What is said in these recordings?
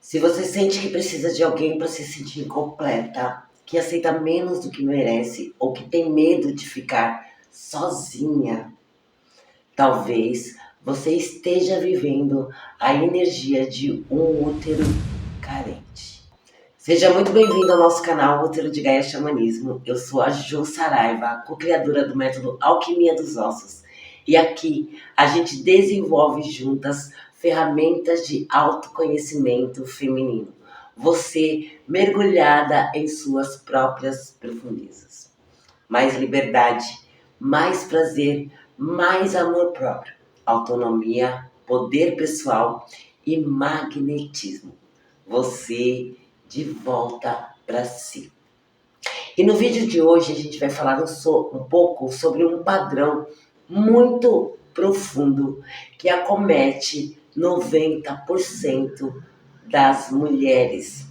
Se você sente que precisa de alguém para se sentir incompleta, que aceita menos do que merece ou que tem medo de ficar sozinha, talvez você esteja vivendo a energia de um útero carente. Seja muito bem-vindo ao nosso canal Útero de Gaia Xamanismo. Eu sou a Jo Saraiva, co-criadora do método Alquimia dos Ossos. E aqui a gente desenvolve juntas ferramentas de autoconhecimento feminino. Você mergulhada em suas próprias profundezas. Mais liberdade, mais prazer, mais amor próprio, autonomia, poder pessoal e magnetismo. Você de volta para si. E no vídeo de hoje a gente vai falar um pouco sobre um padrão muito profundo que acomete 90% das mulheres.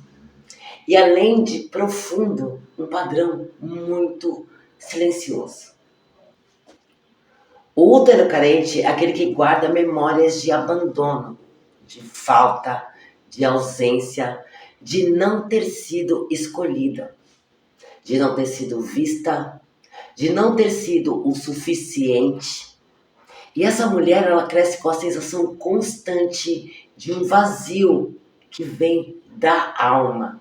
E além de profundo, um padrão muito silencioso. O útero carente é aquele que guarda memórias de abandono, de falta, de ausência, de não ter sido escolhida, de não ter sido vista, de não ter sido o suficiente. E essa mulher, ela cresce com a sensação constante de um vazio que vem da alma.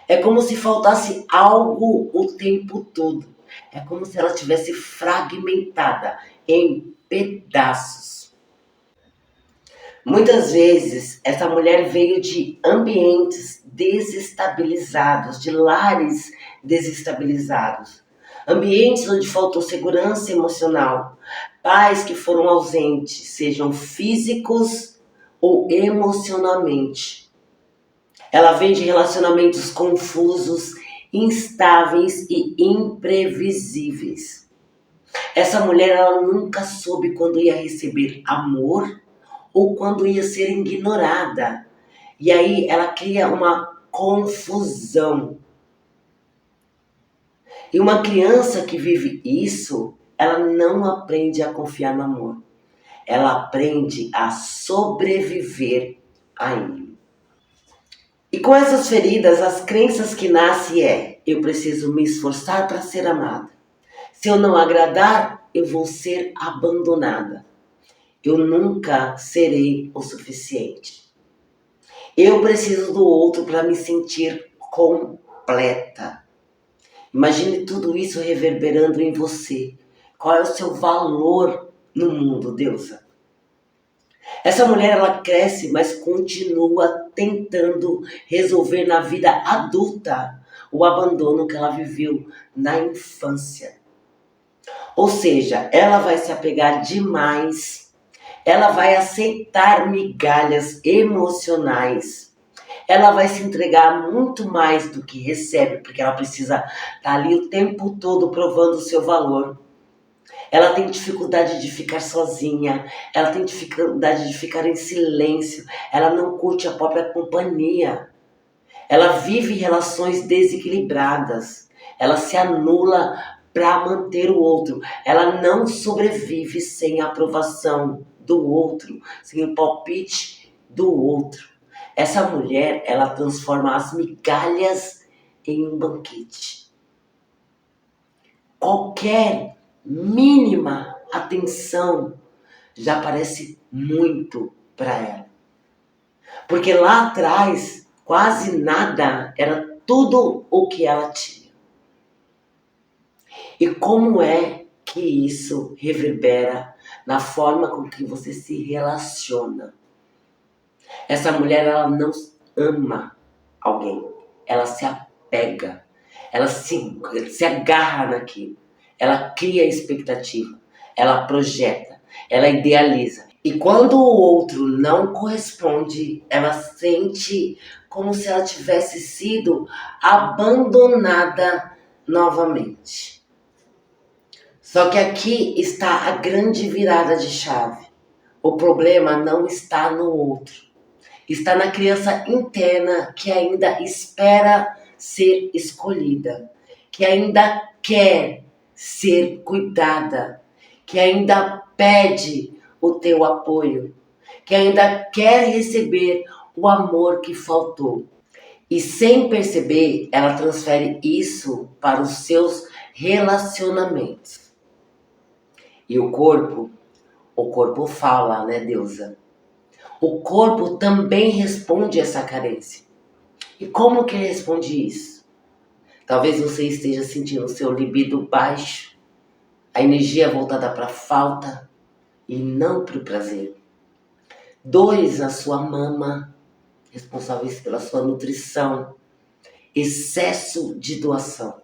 É como se faltasse algo o tempo todo. É como se ela estivesse fragmentada em pedaços. Muitas vezes, essa mulher veio de ambientes desestabilizados, de lares desestabilizados. Ambientes onde faltou segurança emocional, pais que foram ausentes, sejam físicos ou emocionalmente. Ela vem de relacionamentos confusos, instáveis e imprevisíveis. Essa mulher, ela nunca soube quando ia receber amor ou quando ia ser ignorada. E aí ela cria uma confusão. E uma criança que vive isso, ela não aprende a confiar no amor. Ela aprende a sobreviver a ele. E com essas feridas, as crenças que nascem eu preciso me esforçar para ser amada. Se eu não agradar, eu vou ser abandonada. Eu nunca serei o suficiente. Eu preciso do outro para me sentir completa. Imagine tudo isso reverberando em você. Qual é o seu valor no mundo, deusa? Essa mulher, ela cresce, mas continua tentando resolver na vida adulta o abandono que ela viveu na infância. Ou seja, ela vai se apegar demais, ela vai aceitar migalhas emocionais, ela vai se entregar muito mais do que recebe, porque ela precisa estar ali o tempo todo provando o seu valor. Ela tem dificuldade de ficar sozinha, ela tem dificuldade de ficar em silêncio, ela não curte a própria companhia. Ela vive relações desequilibradas, ela se anula para manter o outro. Ela não sobrevive sem a aprovação do outro, sem o palpite do outro. Essa mulher, ela transforma as migalhas em um banquete. Qualquer mínima atenção já parece muito para ela. Porque lá atrás, quase nada era tudo o que ela tinha. E como é que isso reverbera na forma com que você se relaciona? Essa mulher, ela não ama alguém, ela se apega, ela se agarra naquilo, ela cria expectativa, ela projeta, ela idealiza. E quando o outro não corresponde, ela sente como se ela tivesse sido abandonada novamente. Só que aqui está a grande virada de chave. O problema não está no outro. Está na criança interna que ainda espera ser escolhida, que ainda quer ser cuidada, que ainda pede o teu apoio, que ainda quer receber o amor que faltou. E sem perceber, ela transfere isso para os seus relacionamentos. E o corpo fala, né, deusa? O corpo também responde essa carência. E como que ele responde isso? Talvez você esteja sentindo o seu libido baixo, a energia voltada para a falta e não para o prazer. Dores na sua mama, responsáveis pela sua nutrição, excesso de doação,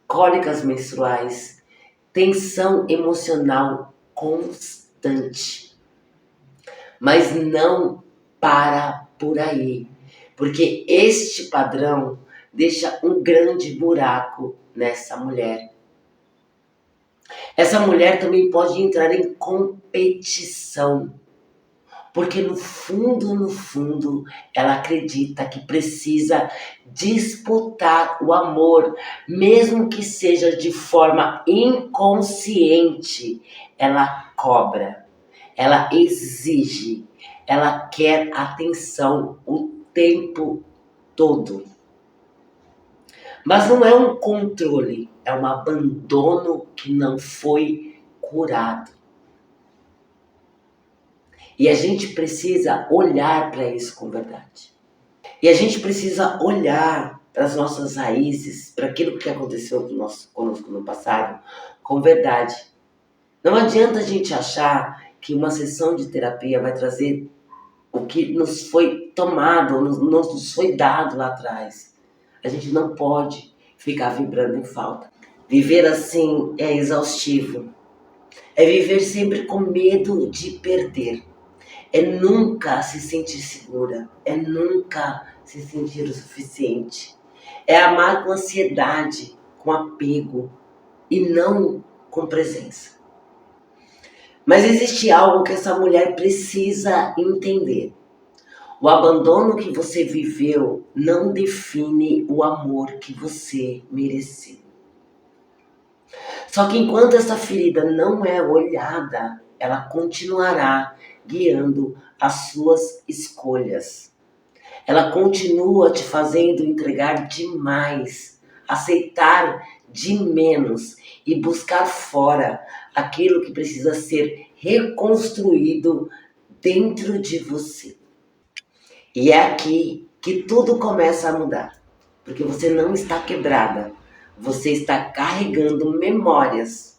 cólicas menstruais, tensão emocional constante. Mas não para por aí, porque este padrão deixa um grande buraco nessa mulher. Essa mulher também pode entrar em competição, porque no fundo, ela acredita que precisa disputar o amor, mesmo que seja de forma inconsciente. Ela cobra, ela exige, ela quer atenção o tempo todo. Mas não é um controle, é um abandono que não foi curado. E a gente precisa olhar para isso com verdade. E a gente precisa olhar para as nossas raízes, para aquilo que aconteceu conosco no passado, com verdade. Não adianta a gente achar que uma sessão de terapia vai trazer o que nos foi tomado, nos foi dado lá atrás. A gente não pode ficar vibrando em falta. Viver assim é exaustivo. É viver sempre com medo de perder. É nunca se sentir segura. É nunca se sentir o suficiente. É amar com ansiedade, com apego e não com presença. Mas existe algo que essa mulher precisa entender. O abandono que você viveu não define o amor que você mereceu. Só que enquanto essa ferida não é olhada, ela continuará guiando as suas escolhas. Ela continua te fazendo entregar demais, aceitar de menos e buscar fora aquilo que precisa ser reconstruído dentro de você. E é aqui que tudo começa a mudar, porque você não está quebrada, você está carregando memórias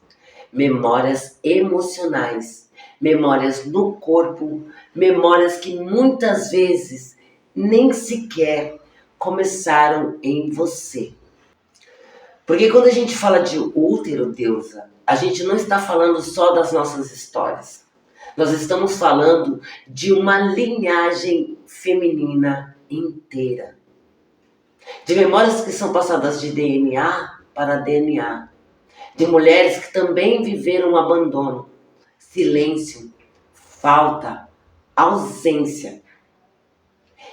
emocionais, memórias no corpo, memórias que muitas vezes nem sequer começaram em você. Porque quando a gente fala de útero, deusa, a gente não está falando só das nossas histórias. Nós estamos falando de uma linhagem feminina inteira. De memórias que são passadas de DNA para DNA. De mulheres que também viveram abandono, silêncio, falta, ausência.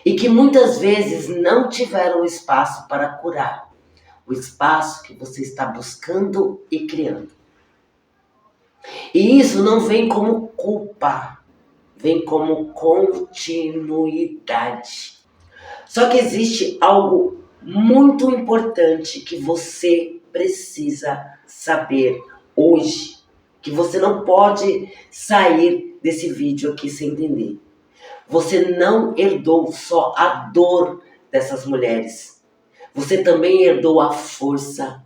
E que muitas vezes não tiveram espaço para curar. O espaço que você está buscando e criando. E isso não vem como culpa, vem como continuidade. Só que existe algo muito importante que você precisa saber hoje, que você não pode sair desse vídeo aqui sem entender. Você não herdou só a dor dessas mulheres. Você também herdou a força.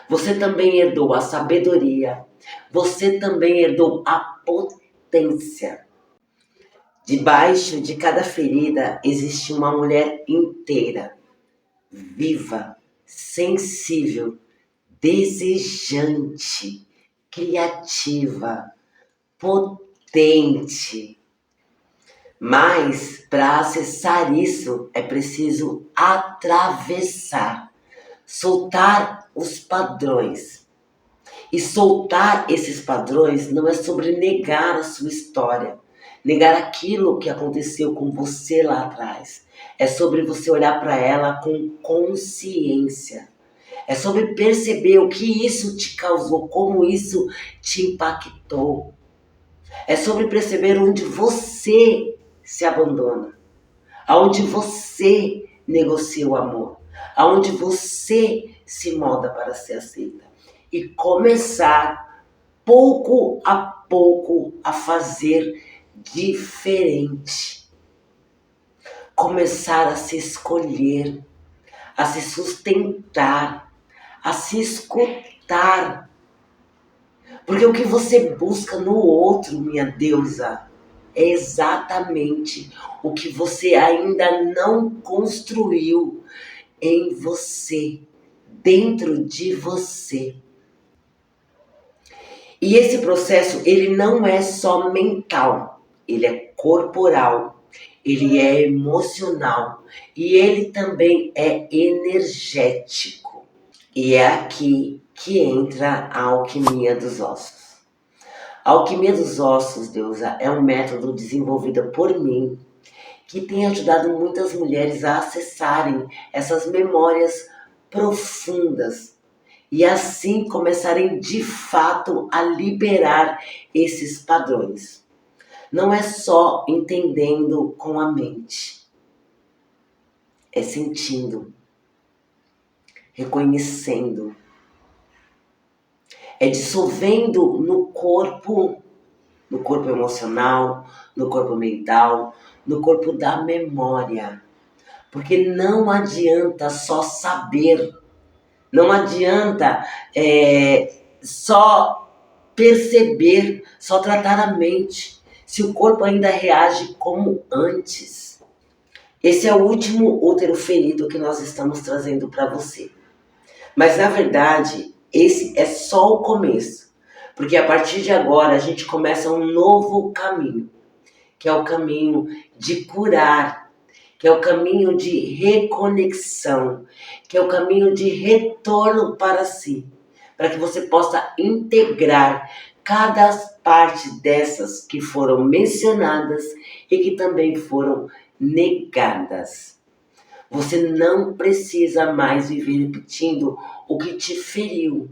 Você também herdou a sabedoria. Você também herdou a potência. Debaixo de cada ferida existe uma mulher inteira, viva, sensível, desejante, criativa, potente. Mas para acessar isso é preciso atravessar, soltar os padrões. E soltar esses padrões não é sobre negar a sua história, negar aquilo que aconteceu com você lá atrás. É sobre você olhar para ela com consciência. É sobre perceber o que isso te causou, como isso te impactou. É sobre perceber onde você se abandona, aonde você negocia o amor, aonde você se molda para ser aceita e começar pouco a pouco a fazer diferente. Começar a se escolher, a se sustentar, a se escutar. Porque o que você busca no outro, minha deusa, é exatamente o que você ainda não construiu em você, dentro de você. E esse processo, ele não é só mental, ele é corporal, ele é emocional e ele também é energético. E é aqui que entra a alquimia dos ossos. A alquimia dos ossos, deusa, é um método desenvolvido por mim que tem ajudado muitas mulheres a acessarem essas memórias profundas e assim começarem de fato a liberar esses padrões. Não é só entendendo com a mente, é sentindo, reconhecendo, é dissolvendo no corpo emocional, no corpo mental, no corpo da memória. Porque não adianta só saber, não adianta só perceber, só tratar a mente, se o corpo ainda reage como antes. Esse é o último útero ferido que nós estamos trazendo para você. Mas na verdade, esse é só o começo. Porque a partir de agora a gente começa um novo caminho, que é o caminho de curar, que é o caminho de reconexão, que é o caminho de retorno para si, para que você possa integrar cada parte dessas que foram mencionadas e que também foram negadas. Você não precisa mais viver repetindo o que te feriu.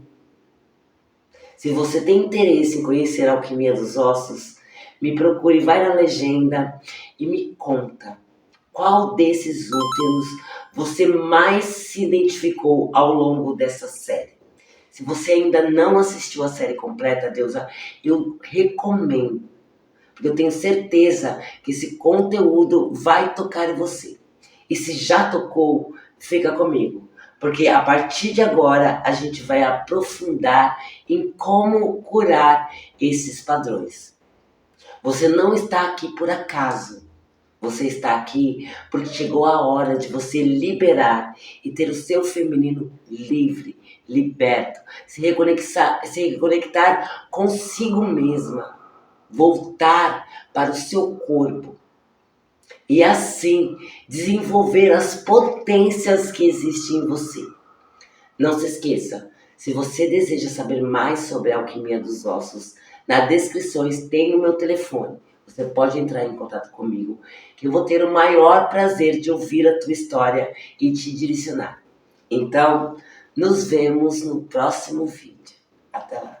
Se você tem interesse em conhecer a alquimia dos ossos, me procure, vai na legenda e me conta qual desses úteros você mais se identificou ao longo dessa série. Se você ainda não assistiu a série completa, deusa, eu recomendo, porque eu tenho certeza que esse conteúdo vai tocar em você. E se já tocou, fica comigo. Porque a partir de agora a gente vai aprofundar em como curar esses padrões. Você não está aqui por acaso. Você está aqui porque chegou a hora de você liberar e ter o seu feminino livre, liberto, se reconectar consigo mesma, voltar para o seu corpo e assim desenvolver as potências que existem em você. Não se esqueça, se você deseja saber mais sobre a alquimia dos ossos, na descrição tem o meu telefone. Você pode entrar em contato comigo, que eu vou ter o maior prazer de ouvir a tua história e te direcionar. Então, nos vemos no próximo vídeo. Até lá!